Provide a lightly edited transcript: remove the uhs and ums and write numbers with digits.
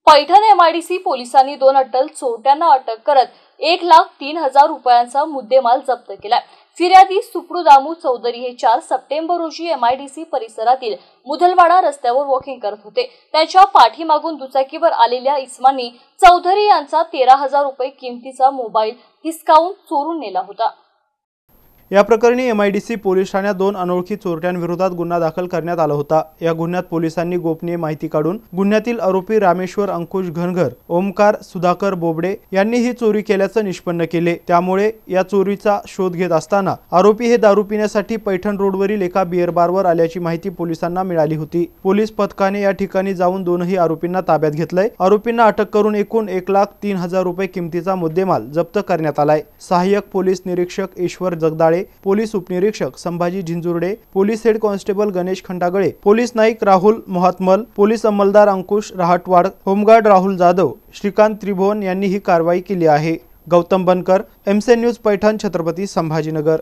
Paithan MIDC पोलिसांनी 2 अट्टल चोरट्यांना अटक करत 1,03,000 रुपयांचा मुद्देमाल जप्त केलाय। फिर्यादी सुप्रुदामू चौधरी हे 4 सप्टेंबर रोजी एमआयडीसी परिसरातील मुधलवाडा रस्त्यावर वॉकिंग करत होते। त्यांच्या पाठीमागून दुचाकीवर आलेल्या इसमांनी चौधरी यांचा 13,000 रुपये किमतीचा मोबाईल हिसकावून चोरून नेला होता। या प्रकरणी एमआयडीसी पोलीस ठाण्यात 2 अनोळखी चोरट्यांविरोधात गुन्हा दाखल करण्यात आला होता। या गुन्ह्यात पोलिसांनी गोपनीय माहिती काढून गुन्ह्यातील आरोपी रामेश्वर अंकुश घनघर, ओमकार सुधाकर बोबडे यांनी ही चोरी केल्याचे निष्पन्न केले। त्यामुळे या चोरीचा शोध घेत असताना आरोपी हे दारू पिण्यासाठी पैठण रोडवरील एका बियर बारवर आल्याची माहिती पोलिसांना मिळाली होती। पोलीस पथकाने या ठिकाणी जाऊन दोनही आरोपींना ताब्यात घेतलंय। आरोपींना अटक करून एकूण 1,03,000 रुपये किमतीचा मुद्देमाल जप्त करण्यात आलाय। सहाय्यक पोलीस निरीक्षक ईश्वर जगदाळे, पोलीस उपनिरीक्षक Sambhaji Zinjurde, police head constable Ganesh Khandagale, police Naik Rahul Mahatmal, police अंमलदार अंकुश रहाटवाड, होमगार्ड राहुल जाधव, श्रीकांत त्रिभुवन यांनी ही कारवाई केली आहे। Gautam Bankar, MC news Paithan, Chhatrapati Sambhajinagar.